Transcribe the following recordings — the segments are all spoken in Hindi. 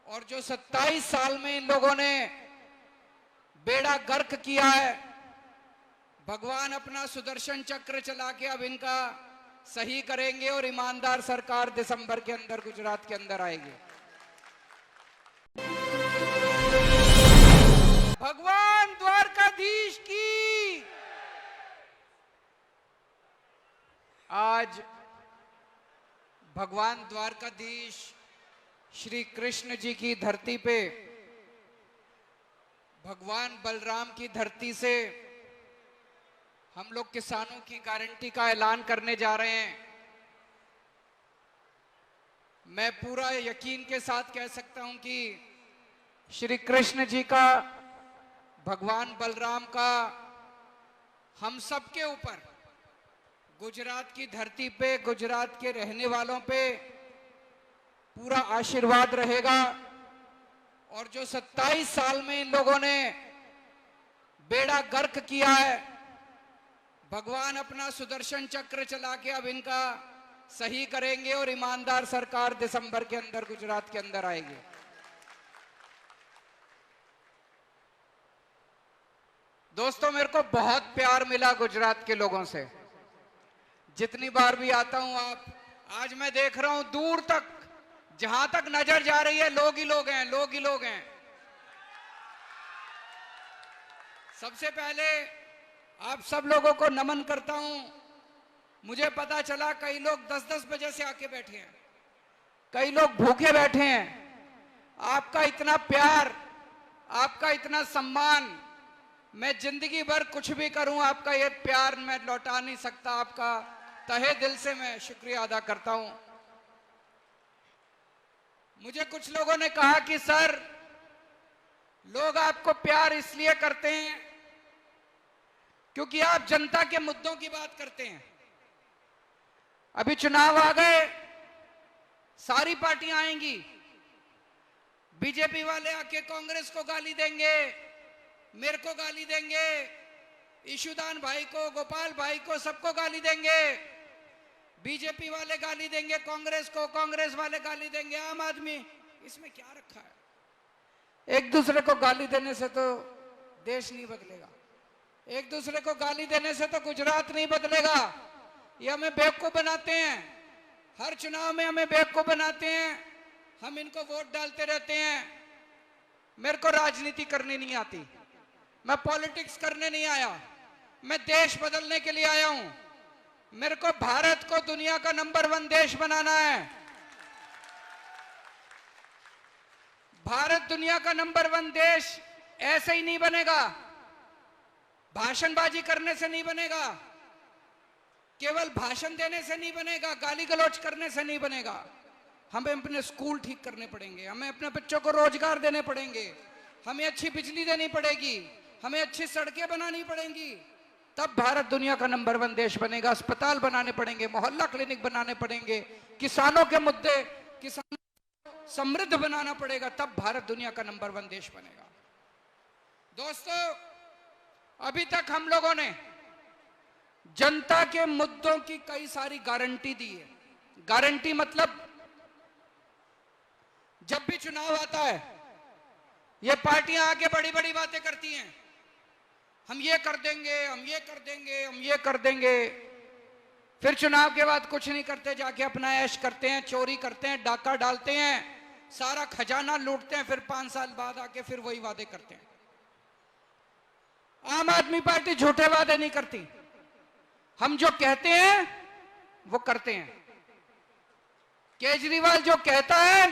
और जो 27 साल में इन लोगों ने बेड़ा गर्क किया है, भगवान अपना सुदर्शन चक्र चला के अब इनका सही करेंगे और ईमानदार सरकार दिसंबर के अंदर गुजरात के अंदर आएगी। भगवान द्वारकाधीश की। आज भगवान द्वारकाधीश श्री कृष्ण जी की धरती पे, भगवान बलराम की धरती से हम लोग किसानों की गारंटी का ऐलान करने जा रहे हैं। मैं पूरा यकीन के साथ कह सकता हूं कि श्री कृष्ण जी का, भगवान बलराम का हम सब के ऊपर, गुजरात की धरती पे, गुजरात के रहने वालों पे पूरा आशीर्वाद रहेगा। और जो 27 साल में इन लोगों ने बेड़ा गर्क किया है, भगवान अपना सुदर्शन चक्र चला के अब इनका सही करेंगे और ईमानदार सरकार दिसंबर के अंदर गुजरात के अंदर आएगी। दोस्तों, मेरे को बहुत प्यार मिला गुजरात के लोगों से। जितनी बार भी आता हूं, आज मैं देख रहा हूं दूर तक, जहां तक नजर जा रही है लोग ही लोग हैं, लोग ही लोग हैं। सबसे पहले आप सब लोगों को नमन करता हूं। मुझे पता चला कई लोग 10-10 बजे से आके बैठे हैं, कई लोग भूखे बैठे हैं। आपका इतना प्यार, आपका इतना सम्मान, मैं जिंदगी भर कुछ भी करूं, आपका ये प्यार मैं लौटा नहीं सकता। आपका तहे दिल से मैं शुक्रिया अदा करता हूं। मुझे कुछ लोगों ने कहा कि सर, लोग आपको प्यार इसलिए करते हैं क्योंकि आप जनता के मुद्दों की बात करते हैं। अभी चुनाव आ गए, सारी पार्टियां आएंगी, बीजेपी वाले आके कांग्रेस को गाली देंगे, मेरे को गाली देंगे, ईशुदान भाई को, गोपाल भाई को, सबको गाली देंगे। बीजेपी वाले गाली देंगे कांग्रेस को, कांग्रेस वाले गाली देंगे आम आदमी। इसमें क्या रखा है? एक दूसरे को गाली देने से तो देश नहीं बदलेगा, एक दूसरे को गाली देने से तो गुजरात नहीं बदलेगा। ये हमें बेवकूफ बनाते हैं, हर चुनाव में हमें बेवकूफ बनाते हैं, हम इनको वोट डालते रहते हैं। मेरे को राजनीति करनी नहीं आती, मैं पॉलिटिक्स करने नहीं आया, मैं देश बदलने के लिए आया हूं। मेरे को भारत को दुनिया का नंबर 1 देश बनाना है। भारत दुनिया का नंबर 1 देश ऐसे ही नहीं बनेगा, भाषणबाजी करने से नहीं बनेगा, केवल भाषण देने से नहीं बनेगा, गाली गलौज करने से नहीं बनेगा। हमें अपने स्कूल ठीक करने पड़ेंगे, हमें अपने बच्चों को रोजगार देने पड़ेंगे, हमें अच्छी बिजली देनी पड़ेगी, हमें अच्छी सड़कें बनानी पड़ेंगी, तब भारत दुनिया का नंबर 1 देश बनेगा। अस्पताल बनाने पड़ेंगे, मोहल्ला क्लिनिक बनाने पड़ेंगे, किसानों के मुद्दे, किसानों को समृद्ध बनाना पड़ेगा, तब भारत दुनिया का नंबर 1 देश बनेगा। दोस्तों, अभी तक हम लोगों ने जनता के मुद्दों की कई सारी गारंटी दी है। गारंटी मतलब जब भी चुनाव आता है, ये पार्टियां आके बड़ी बड़ी बातें करती हैं, हम ये कर देंगे, हम ये कर देंगे, हम ये कर देंगे। फिर चुनाव के बाद कुछ नहीं करते, जाके अपना ऐश करते हैं, चोरी करते हैं, डाका डालते हैं, सारा खजाना लूटते हैं, फिर 5 साल बाद आके फिर वही वादे करते हैं। आम आदमी पार्टी झूठे वादे नहीं करती, हम जो कहते हैं वो करते हैं। केजरीवाल जो कहता है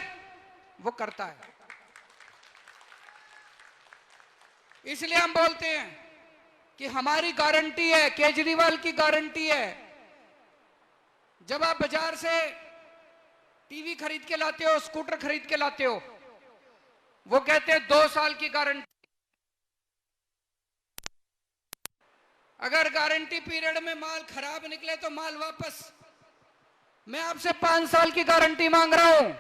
वो करता है, इसलिए हम बोलते हैं कि हमारी गारंटी है, केजरीवाल की गारंटी है। जब आप बाजार से टीवी खरीद के लाते हो, स्कूटर खरीद के लाते हो, वो कहते हैं 2 साल की गारंटी। अगर गारंटी पीरियड में माल खराब निकले तो माल वापस। मैं आपसे 5 साल की गारंटी मांग रहा हूं।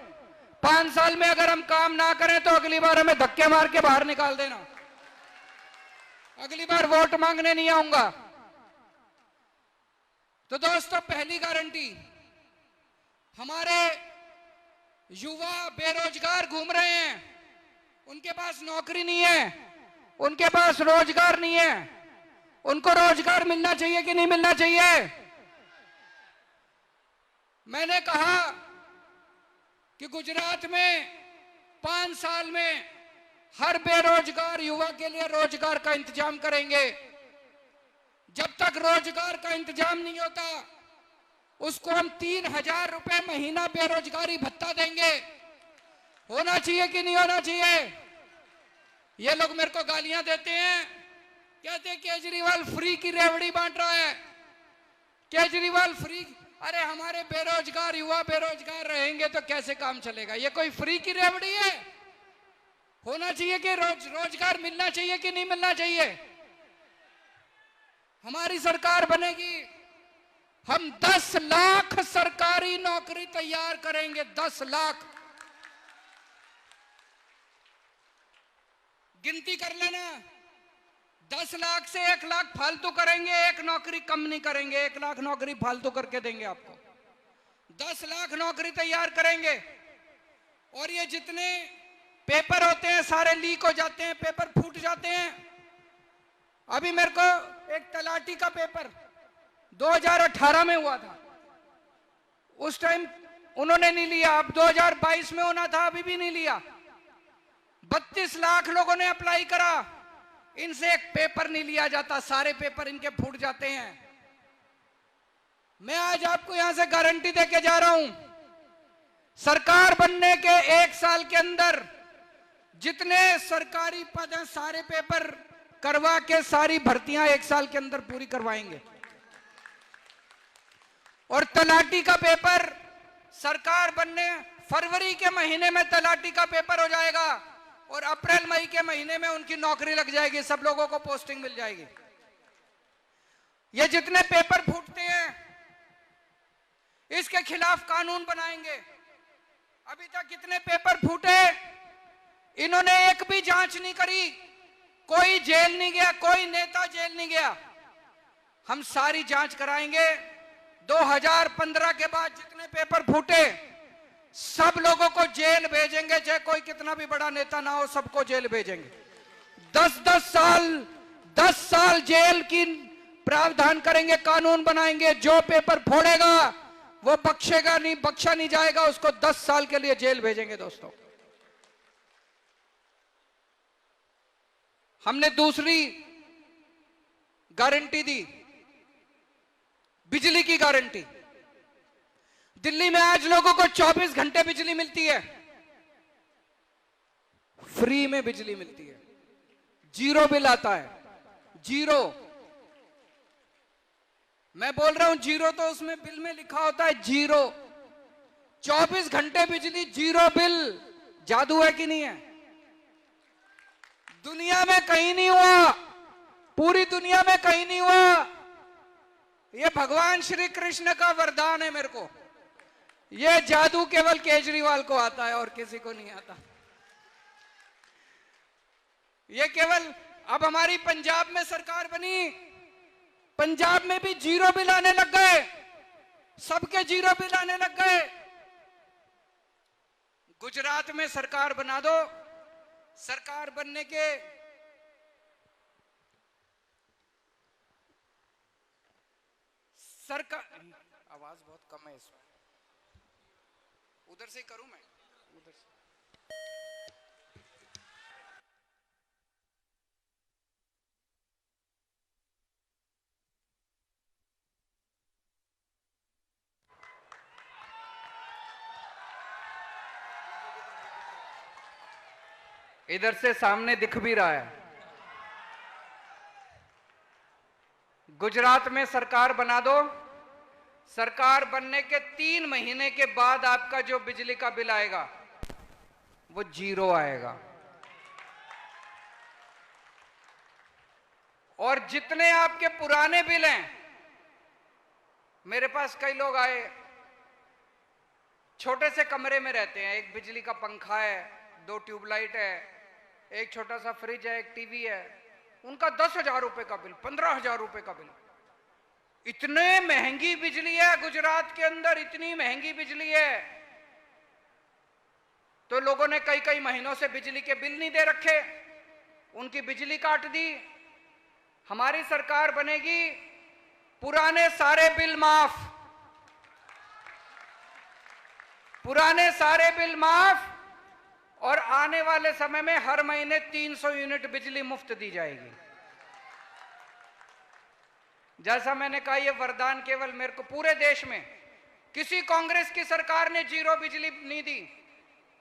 5 साल में अगर हम काम ना करें तो अगली बार हमें धक्के मार के बाहर निकाल देना, अगली बार वोट मांगने नहीं आऊंगा। तो दोस्तों, पहली गारंटी, हमारे युवा बेरोजगार घूम रहे हैं, उनके पास नौकरी नहीं है, उनके पास रोजगार नहीं है। उनको रोजगार मिलना चाहिए कि नहीं मिलना चाहिए? मैंने कहा कि गुजरात में 5 साल में हर बेरोजगार युवा के लिए रोजगार का इंतजाम करेंगे। जब तक रोजगार का इंतजाम नहीं होता उसको हम 3,000 रुपए महीना बेरोजगारी भत्ता देंगे। होना चाहिए कि नहीं होना चाहिए? ये लोग मेरे को गालियां देते हैं, कहते हैं केजरीवाल फ्री की रेवड़ी बांट रहा है, केजरीवाल फ्री। अरे हमारे बेरोजगार युवा बेरोजगार रहेंगे तो कैसे काम चलेगा? ये कोई फ्री की रेवड़ी है? होना चाहिए कि रोजगार मिलना चाहिए कि नहीं मिलना चाहिए? हमारी सरकार बनेगी, हम 10 लाख सरकारी नौकरी तैयार करेंगे। 10 लाख, गिनती कर लेना। 10 लाख से 1 लाख फालतू करेंगे, 1 नौकरी कम नहीं करेंगे। 1 लाख नौकरी फालतू करके देंगे आपको। 10 लाख नौकरी तैयार करेंगे। और ये जितने पेपर होते हैं सारे लीक हो जाते हैं, पेपर फूट जाते हैं। अभी मेरे को एक तलाटी का पेपर 2018 में हुआ था, उस टाइम उन्होंने नहीं लिया। अब 2022 में होना था, अभी भी नहीं लिया। 32 लाख लोगों ने अप्लाई करा, इनसे एक पेपर नहीं लिया जाता, सारे पेपर इनके फूट जाते हैं। मैं आज आपको यहां से गारंटी देके जा रहा हूं, सरकार बनने के 1 साल के अंदर जितने सरकारी पद हैं सारे पेपर करवा के सारी भर्तियां 1 साल के अंदर पूरी करवाएंगे। और तलाटी का पेपर सरकार बनने फरवरी के महीने में तलाटी का पेपर हो जाएगा और अप्रैल मई के महीने में उनकी नौकरी लग जाएगी, सब लोगों को पोस्टिंग मिल जाएगी। ये जितने पेपर फूटते हैं इसके खिलाफ कानून बनाएंगे। अभी तक कितने पेपर फूटे, इन्होंने एक भी जांच नहीं करी, कोई जेल नहीं गया, कोई नेता जेल नहीं गया। हम सारी जांच कराएंगे। 2015 के बाद जितने पेपर फूटे सब लोगों को जेल भेजेंगे, चाहे कोई कितना भी बड़ा नेता ना हो, सबको जेल भेजेंगे। 10 साल जेल की प्रावधान करेंगे, कानून बनाएंगे। जो पेपर फोड़ेगा वो बख्शेगा नहीं, बख्शा नहीं जाएगा, उसको 10 साल के लिए जेल भेजेंगे। दोस्तों, हमने दूसरी गारंटी दी, बिजली की गारंटी। दिल्ली में आज लोगों को 24 घंटे बिजली मिलती है, फ्री में बिजली मिलती है, जीरो बिल आता है, जीरो। मैं बोल रहा हूं जीरो, तो उसमें बिल में लिखा होता है जीरो। 24 घंटे बिजली, जीरो बिल। जादू है कि नहीं है? दुनिया में कहीं नहीं हुआ, पूरी दुनिया में कहीं नहीं हुआ। ये भगवान श्री कृष्ण का वरदान है मेरे को। ये जादू केवल केजरीवाल को आता है और किसी को नहीं आता। ये केवल, अब हमारी पंजाब में सरकार बनी, पंजाब में भी जीरो बिल आने लग गए, सबके जीरो बिल आने लग गए। गुजरात में सरकार बना दो, सरकार बनने के सरकार, आवाज बहुत कम है इसमें, उधर से करूं मैं, उधर से। इधर से सामने दिख भी रहा है। गुजरात में सरकार बना दो, सरकार बनने के 3 महीने के बाद आपका जो बिजली का बिल आएगा वो जीरो आएगा। और जितने आपके पुराने बिल हैं, मेरे पास कई लोग आए, छोटे से कमरे में रहते हैं, एक बिजली का पंखा है, 2 ट्यूबलाइट है, एक छोटा सा फ्रिज है, एक टीवी है, उनका 10,000 रुपए का बिल, 15,000 रुपए का बिल। इतने महंगी बिजली है गुजरात के अंदर, इतनी महंगी बिजली है। तो लोगों ने कई कई महीनों से बिजली के बिल नहीं दे रखे, उनकी बिजली काट दी। हमारी सरकार बनेगी, पुराने सारे बिल माफ, पुराने सारे बिल माफ, और आने वाले समय में हर महीने 300 यूनिट बिजली मुफ्त दी जाएगी। जैसा मैंने कहा, यह वरदान केवल मेरे को, पूरे देश में किसी कांग्रेस की सरकार ने जीरो बिजली नहीं दी,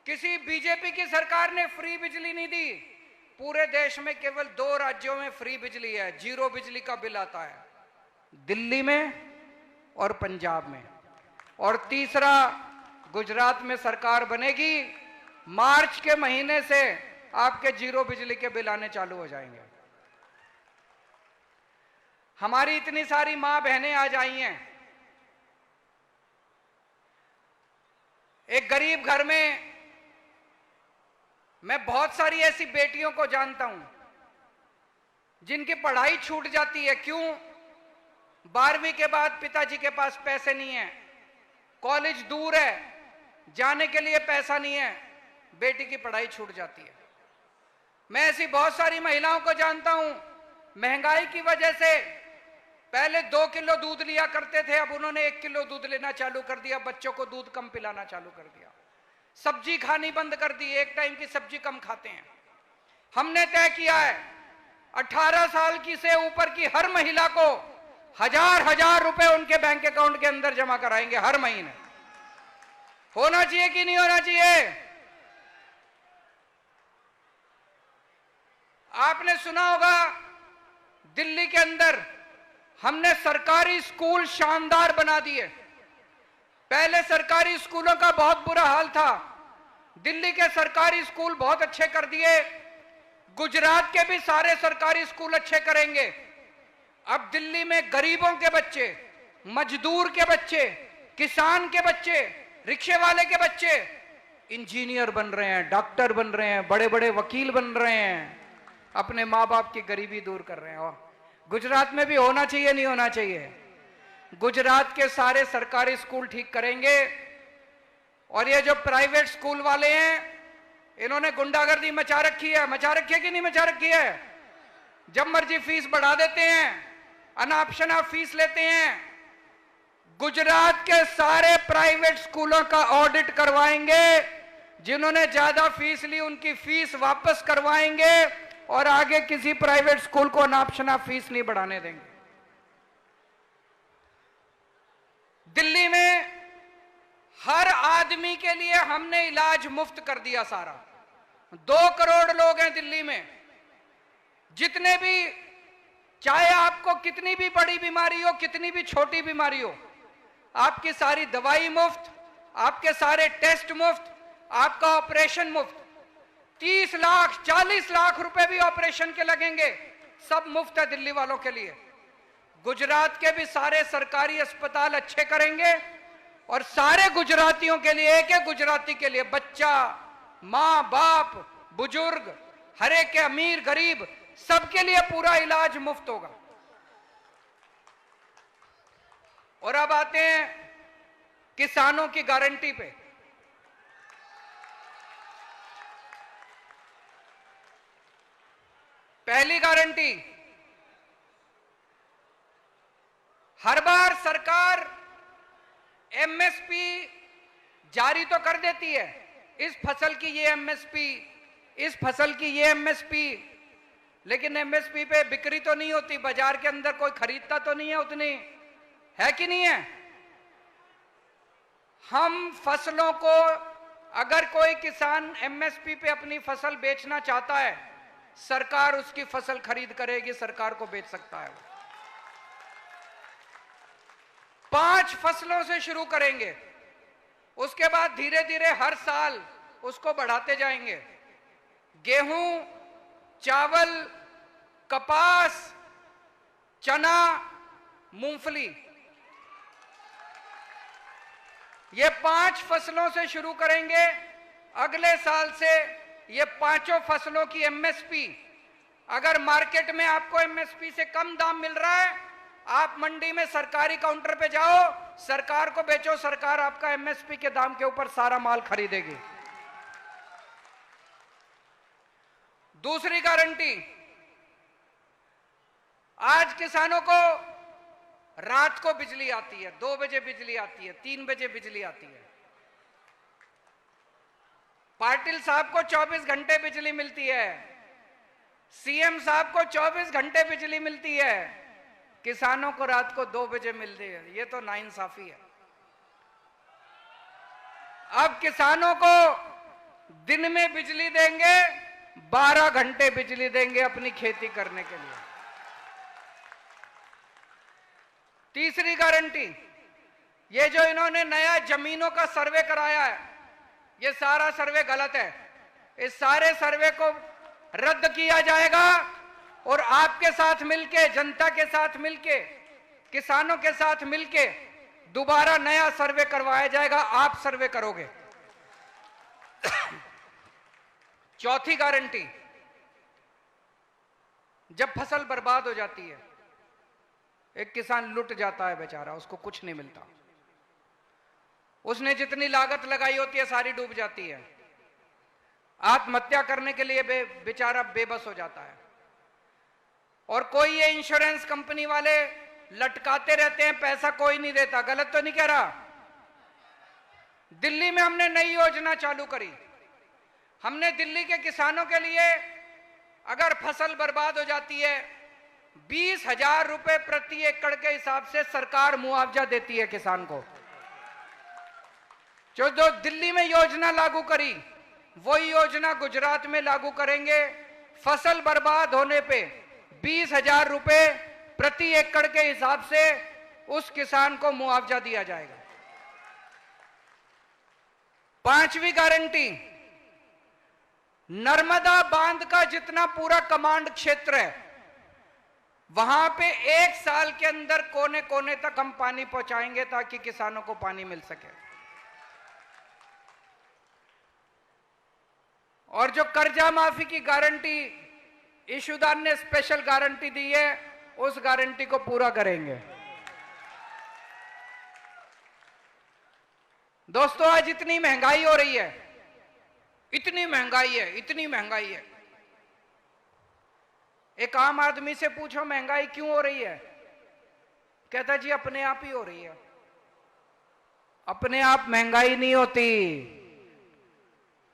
किसी बीजेपी की सरकार ने फ्री बिजली नहीं दी। पूरे देश में केवल 2 राज्यों में फ्री बिजली है, जीरो बिजली का बिल आता है, दिल्ली में और पंजाब में। और तीसरा, गुजरात में सरकार बनेगी, मार्च के महीने से आपके जीरो बिजली के बिल आने चालू हो जाएंगे। हमारी इतनी सारी मां बहनें आज आई हैं। एक गरीब घर में मैं बहुत सारी ऐसी बेटियों को जानता हूं जिनकी पढ़ाई छूट जाती है। क्यों? 12वीं के बाद पिताजी के पास पैसे नहीं है, कॉलेज दूर है, जाने के लिए पैसा नहीं है, बेटी की पढ़ाई छूट जाती है। मैं ऐसी बहुत सारी महिलाओं को जानता हूं, महंगाई की वजह से पहले 2 किलो दूध लिया करते थे, अब उन्होंने 1 किलो दूध लेना चालू कर दिया, बच्चों को दूध कम पिलाना चालू कर दिया, सब्जी खानी बंद कर दी, एक टाइम की सब्जी कम खाते हैं। हमने तय किया है 18 साल की से ऊपर की हर महिला को 1000 रुपए उनके बैंक अकाउंट के अंदर जमा कराएंगे हर महीने। होना चाहिए कि नहीं होना चाहिए? आपने सुना होगा, दिल्ली के अंदर हमने सरकारी स्कूल शानदार बना दिए। पहले सरकारी स्कूलों का बहुत बुरा हाल था, दिल्ली के सरकारी स्कूल बहुत अच्छे कर दिए। गुजरात के भी सारे सरकारी स्कूल अच्छे करेंगे। अब दिल्ली में गरीबों के बच्चे, मजदूर के बच्चे, किसान के बच्चे, रिक्शे वाले के बच्चे इंजीनियर बन रहे हैं, डॉक्टर बन रहे हैं, बड़े बड़े वकील बन रहे हैं, अपने माँ बाप की गरीबी दूर कर रहे हैं। और गुजरात में भी होना चाहिए, नहीं होना चाहिए? गुजरात के सारे सरकारी स्कूल ठीक करेंगे। और ये जो प्राइवेट स्कूल वाले हैं, इन्होंने गुंडागर्दी मचा रखी है। मचा रखी है कि नहीं मचा रखी है? जब मर्जी फीस बढ़ा देते हैं, अनापशना फीस लेते हैं। गुजरात के सारे प्राइवेट स्कूलों का ऑडिट करवाएंगे, जिन्होंने ज्यादा फीस ली उनकी फीस वापस करवाएंगे, और आगे किसी प्राइवेट स्कूल को अनापशना फीस नहीं बढ़ाने देंगे। दिल्ली में हर आदमी के लिए हमने इलाज मुफ्त कर दिया सारा। 2 करोड़ लोग हैं दिल्ली में, जितने भी, चाहे आपको कितनी भी बड़ी बीमारी हो, कितनी भी छोटी बीमारी हो, आपकी सारी दवाई मुफ्त, आपके सारे टेस्ट मुफ्त, आपका ऑपरेशन मुफ्त। 30 लाख 40 लाख रुपए भी ऑपरेशन के लगेंगे, सब मुफ्त है दिल्ली वालों के लिए। गुजरात के भी सारे सरकारी अस्पताल अच्छे करेंगे, और सारे गुजरातियों के लिए, एक एक गुजराती के लिए, बच्चा, मां बाप, बुजुर्ग, हर एक के, अमीर गरीब, सबके लिए पूरा इलाज मुफ्त होगा। और अब आते हैं किसानों की गारंटी पे। पहली गारंटी, हर बार सरकार एमएसपी जारी तो कर देती है, इस फसल की ये एमएसपी, इस फसल की ये एमएसपी, लेकिन एमएसपी पे बिक्री तो नहीं होती, बाजार के अंदर कोई खरीदता तो नहीं है उतनी, है कि नहीं है? हम फसलों को, अगर कोई किसान एमएसपी पे अपनी फसल बेचना चाहता है, सरकार उसकी फसल खरीद करेगी, सरकार को बेच सकता है। 5 फसलों से शुरू करेंगे, उसके बाद धीरे धीरे हर साल उसको बढ़ाते जाएंगे। गेहूं, चावल, कपास, चना, मूंगफली, ये 5 फसलों से शुरू करेंगे। अगले साल से ये 5 फसलों की एमएसपी, अगर मार्केट में आपको एमएसपी से कम दाम मिल रहा है, आप मंडी में सरकारी काउंटर पे जाओ, सरकार को बेचो, सरकार आपका एमएसपी के दाम के ऊपर सारा माल खरीदेगी। दूसरी गारंटी, आज किसानों को रात को बिजली आती है, 2 बजे बिजली आती है, 3 बजे बिजली आती है। पाटिल साहब को 24 घंटे बिजली मिलती है, सीएम साहब को 24 घंटे बिजली मिलती है, किसानों को रात को 2 बजे मिलती है। ये तो नाइंसाफी है। अब किसानों को दिन में बिजली देंगे, 12 घंटे बिजली देंगे अपनी खेती करने के लिए। तीसरी गारंटी, ये जो इन्होंने नया जमीनों का सर्वे कराया है, ये सारा सर्वे गलत है। इस सारे सर्वे को रद्द किया जाएगा और आपके साथ मिलके, जनता के साथ मिलके, किसानों के साथ मिलके दोबारा नया सर्वे करवाया जाएगा। आप सर्वे करोगे। चौथी गारंटी, जब फसल बर्बाद हो जाती है, एक किसान लुट जाता है बेचारा, उसको कुछ नहीं मिलता, उसने जितनी लागत लगाई होती है सारी डूब जाती है, आत्महत्या करने के लिए बेचारा बेबस हो जाता है। और कोई ये इंश्योरेंस कंपनी वाले लटकाते रहते हैं, पैसा कोई नहीं देता। गलत तो नहीं कह रहा? दिल्ली में हमने नई योजना चालू करी। हमने दिल्ली के किसानों के लिए, अगर फसल बर्बाद हो जाती है, 20,000 रुपए प्रति एकड़ के हिसाब से सरकार मुआवजा देती है किसान को। जो दिल्ली में योजना लागू करी, वही योजना गुजरात में लागू करेंगे। फसल बर्बाद होने पे 20,000 रुपए प्रति एकड़ के हिसाब से उस किसान को मुआवजा दिया जाएगा। पांचवी गारंटी, नर्मदा बांध का जितना पूरा कमांड क्षेत्र है, वहां पे 1 साल के अंदर कोने कोने तक हम पानी पहुंचाएंगे ताकि किसानों को पानी मिल सके। और जो कर्जा माफी की गारंटी इशूदान ने स्पेशल गारंटी दी है, उस गारंटी को पूरा करेंगे। दोस्तों, आज इतनी महंगाई हो रही है, इतनी महंगाई है, इतनी महंगाई है। एक आम आदमी से पूछो महंगाई क्यों हो रही है, कहता जी अपने आप ही हो रही है। अपने आप महंगाई नहीं होती,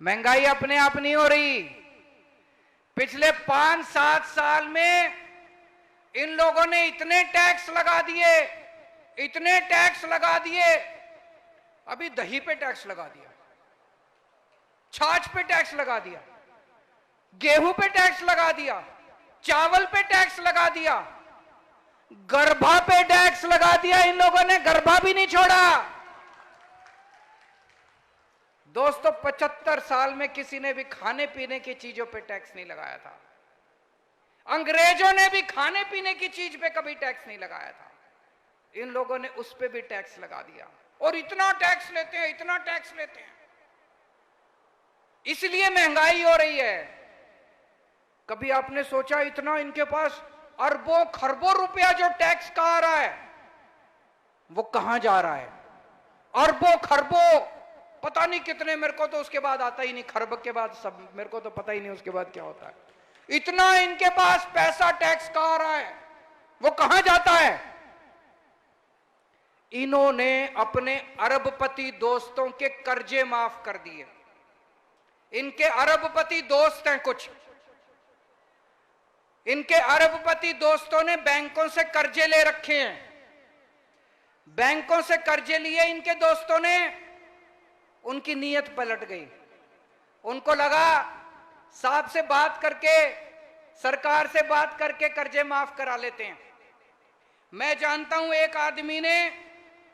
महंगाई अपने आप नहीं हो रही। पिछले 5-7 साल में इन लोगों ने इतने टैक्स लगा दिए, इतने टैक्स लगा दिए। अभी दही पे टैक्स लगा दिया, छाछ पे टैक्स लगा दिया, गेहूं पे टैक्स लगा दिया, चावल पे टैक्स लगा दिया, गर्भा पे टैक्स लगा दिया। इन लोगों ने गर्भा भी नहीं छोड़ा। दोस्तों, 75 साल में किसी ने भी खाने पीने की चीजों पे टैक्स नहीं लगाया था। अंग्रेजों ने भी खाने पीने की चीज पे कभी टैक्स नहीं लगाया था। इन लोगों ने उस पे भी टैक्स लगा दिया, और इतना टैक्स लेते हैं, इतना टैक्स लेते हैं। इसलिए महंगाई हो रही है। कभी आपने सोचा इतना इनके पास अरबों खरबों रुपया जो टैक्स का आ रहा है, वो कहां जा रहा है? अरबों खरबों, पता नहीं कितने, मेरे को तो उसके बाद आता ही नहीं, खरब के बाद सब मेरे को तो पता ही नहीं उसके बाद क्या होता है। इतना इनके पास पैसा टैक्स का आ रहा है, वो कहां जाता है? इन्होंने अपने अरबपति दोस्तों के कर्जे माफ कर दिए। इनके अरबपति दोस्त हैं कुछ, इनके अरबपति दोस्तों ने बैंकों से कर्जे ले रखे हैं। बैंकों से कर्जे लिए इनके दोस्तों ने, उनकी नीयत पलट गई। उनको लगा साहब से बात करके, सरकार से बात करके कर्जे माफ करा लेते हैं। मैं जानता हूं एक आदमी ने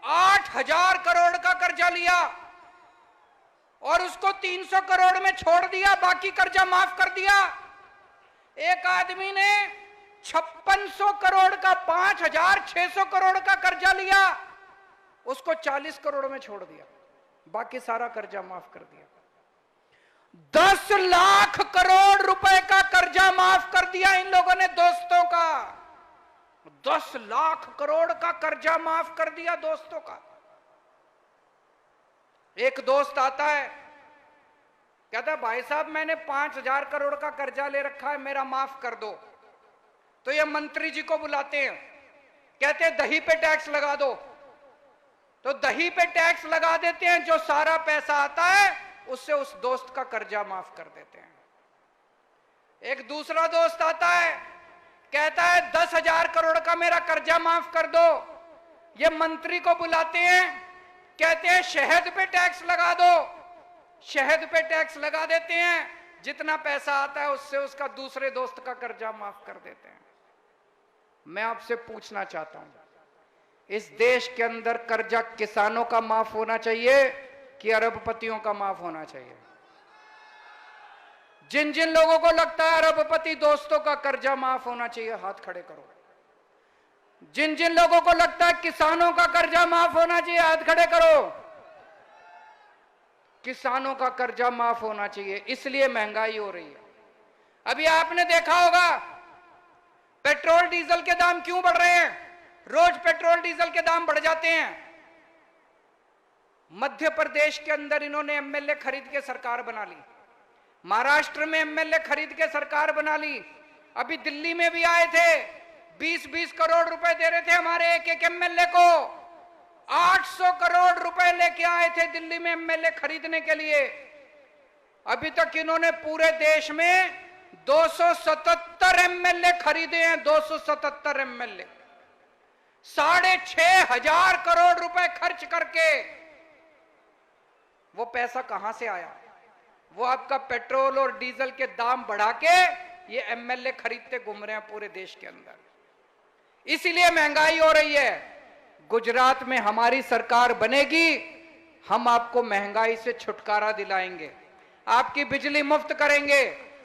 8,000 करोड़ का कर्जा लिया और उसको 300 करोड़ में छोड़ दिया, बाकी कर्जा माफ कर दिया। एक आदमी ने 5600 करोड़ का 5,600 करोड़ का कर्जा लिया, उसको 40 करोड़ में छोड़ दिया, बाकी सारा कर्जा माफ कर दिया। 10 लाख करोड़ रुपए का कर्जा माफ कर दिया इन लोगों ने दोस्तों का। 10 लाख करोड़ का कर्जा माफ कर दिया दोस्तों का। एक दोस्त आता है, कहता भाई साहब मैंने 5,000 करोड़ का कर्जा ले रखा है, मेरा माफ कर दो। तो ये मंत्री जी को बुलाते हैं, कहते हैं दही पे टैक्स लगा दो। तो दही पे टैक्स लगा देते हैं, जो सारा पैसा आता है उससे उस दोस्त का कर्जा माफ कर देते हैं। एक दूसरा दोस्त आता है, कहता है 10,000 करोड़ का मेरा कर्जा माफ कर दो। ये मंत्री को बुलाते हैं, कहते हैं शहद पे टैक्स लगा दो। शहद पे टैक्स लगा देते हैं, जितना पैसा आता है उससे उसका दूसरे दोस्त का कर्जा माफ कर देते हैं। मैं आपसे पूछना चाहता हूं, इस देश के अंदर कर्जा किसानों का माफ होना चाहिए कि अरबपतियों का माफ होना चाहिए? जिन जिन लोगों को लगता है अरबपति दोस्तों का कर्जा माफ होना चाहिए, हाथ खड़े करो। जिन जिन लोगों को लगता है किसानों का कर्जा माफ होना चाहिए, हाथ खड़े करो। किसानों का कर्जा माफ होना चाहिए, इसलिए महंगाई हो रही है। अभी आपने देखा होगा पेट्रोल डीजल के दाम क्यों बढ़ रहे हैं? रोज पेट्रोल डीजल के दाम बढ़ जाते हैं। मध्य प्रदेश के अंदर इन्होंने एमएलए खरीद के सरकार बना ली, महाराष्ट्र में एमएलए खरीद के सरकार बना ली, अभी दिल्ली में भी आए थे, 20-20 करोड़ रुपए दे रहे थे हमारे एक एक एमएलए को। 800 करोड़ रुपए लेके आए थे दिल्ली में एमएलए खरीदने के लिए। अभी तक इन्होंने पूरे देश में 277 एमएलए खरीदे हैं, 277 एमएलए, 6,500 करोड़ रुपए खर्च करके। वो पैसा कहां से आया? वो आपका पेट्रोल और डीजल के दाम बढ़ा के ये एमएलए खरीदते घूम रहे हैं पूरे देश के अंदर। इसीलिए महंगाई हो रही है। गुजरात में हमारी सरकार बनेगी, हम आपको महंगाई से छुटकारा दिलाएंगे, आपकी बिजली मुफ्त करेंगे,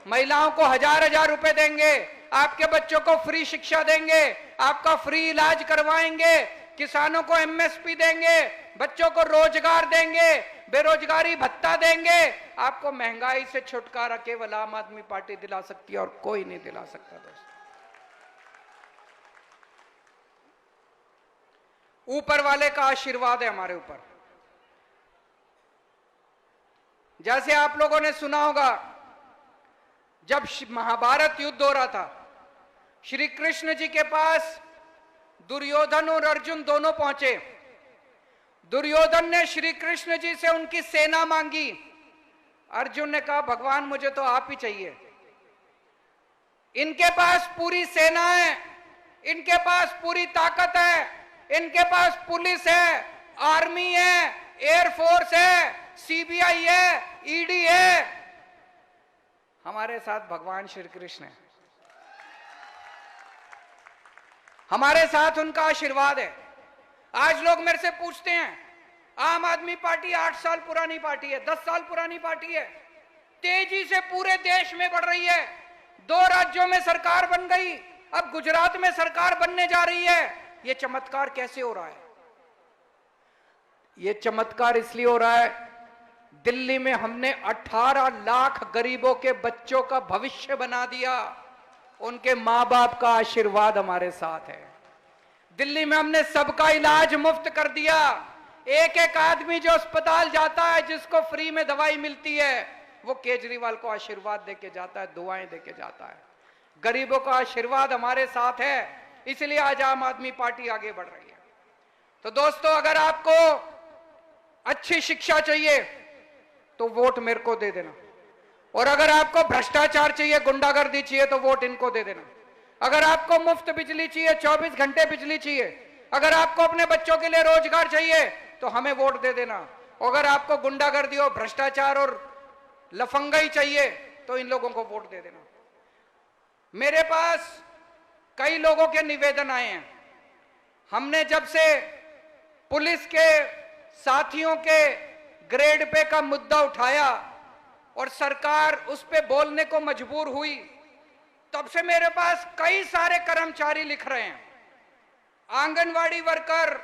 महिलाओं को 1,000 रुपए देंगे, आपके बच्चों को फ्री शिक्षा देंगे, आपका फ्री इलाज करवाएंगे, किसानों को एमएसपी देंगे, बच्चों को रोजगार देंगे, बेरोजगारी भत्ता देंगे। आपको महंगाई से छुटकारा केवल आम आदमी पार्टी दिला सकती है और कोई नहीं दिला सकता। दोस्तों, ऊपर वाले का आशीर्वाद है हमारे ऊपर। जैसे आप लोगों ने सुना होगा, जब महाभारत युद्ध हो रहा था, श्री कृष्ण जी के पास दुर्योधन और अर्जुन दोनों पहुंचे। दुर्योधन ने श्री कृष्ण जी से उनकी सेना मांगी। अर्जुन ने कहा भगवान मुझे तो आप ही चाहिए। इनके पास पूरी सेना है, इनके पास पूरी ताकत है, इनके पास पुलिस है, आर्मी है, एयरफोर्स है, सीबीआई है, ईडी है। हमारे साथ भगवान श्री कृष्ण है, हमारे साथ उनका आशीर्वाद है। आज लोग मेरे से पूछते हैं, आम आदमी पार्टी 8 साल पुरानी पार्टी है, 10 साल पुरानी पार्टी है, तेजी से पूरे देश में बढ़ रही है, 2 राज्यों में सरकार बन गई, अब गुजरात में सरकार बनने जा रही है। यह चमत्कार कैसे हो रहा है? यह चमत्कार इसलिए हो रहा है, दिल्ली में हमने 18 लाख गरीबों के बच्चों का भविष्य बना दिया, उनके मां बाप का आशीर्वाद हमारे साथ है। दिल्ली में हमने सबका इलाज मुफ्त कर दिया। एक एक आदमी जो अस्पताल जाता है, जिसको फ्री में दवाई मिलती है, वो केजरीवाल को आशीर्वाद देके जाता है, दुआएं देके जाता है। गरीबों का आशीर्वाद हमारे साथ है, इसलिए आज आम आदमी पार्टी आगे बढ़ रही है। तो दोस्तों, अगर आपको अच्छी शिक्षा चाहिए तो वोट मेरे को दे देना, और अगर आपको भ्रष्टाचार चाहिए, गुंडागर्दी चाहिए, तो वोट इनको दे देना। अगर आपको मुफ्त बिजली चाहिए, 24 घंटे बिजली चाहिए, अगर आपको अपने बच्चों के लिए रोजगार चाहिए, तो हमें वोट दे देना। अगर आपको गुंडागर्दी और भ्रष्टाचार और लफंगाई चाहिए, तो इन लोगों को वोट दे देना। मेरे पास कई लोगों के निवेदन आए हैं। हमने जब से पुलिस के साथियों के ग्रेड पे का मुद्दा उठाया और सरकार उस पे बोलने को मजबूर हुई, तब से मेरे पास कई सारे कर्मचारी लिख रहे हैं, आंगनवाड़ी वर्कर,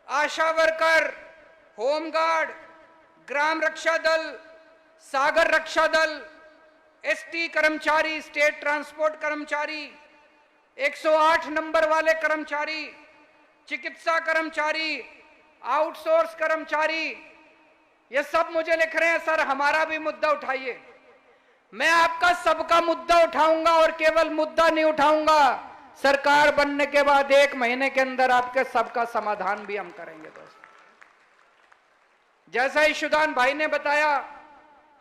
आशा वर्कर, होमगार्ड, ग्राम रक्षा दल, सागर रक्षा दल, एसटी कर्मचारी, स्टेट ट्रांसपोर्ट कर्मचारी, 108 नंबर वाले कर्मचारी, चिकित्सा कर्मचारी, आउटसोर्स कर्मचारी, ये सब मुझे लिख रहे हैं, सर हमारा भी मुद्दा उठाइए। मैं आपका सबका मुद्दा उठाऊंगा और केवल मुद्दा नहीं उठाऊंगा, सरकार बनने के बाद 1 महीने के अंदर आपके सबका समाधान भी हम करेंगे। दोस्तों, जैसा इशुदान भाई ने बताया,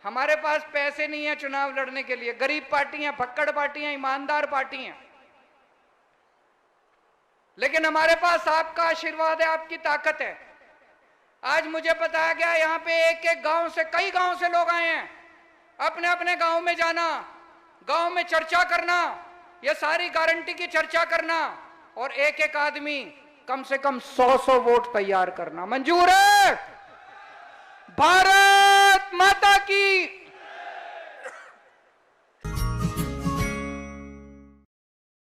हमारे पास पैसे नहीं है चुनाव लड़ने के लिए, गरीब पार्टी हैं, फक्कड़ पार्टी हैं, ईमानदार पार्टी हैं, लेकिन हमारे पास आपका आशीर्वाद है, आपकी ताकत है। आज मुझे बताया गया यहां पे एक एक गांव से, कई गांव से लोग आए हैं। अपने अपने गांव में जाना, गांव में चर्चा करना, ये सारी गारंटी की चर्चा करना और एक एक आदमी कम से कम 100 वोट तैयार करना। मंजूर है? भारत माता की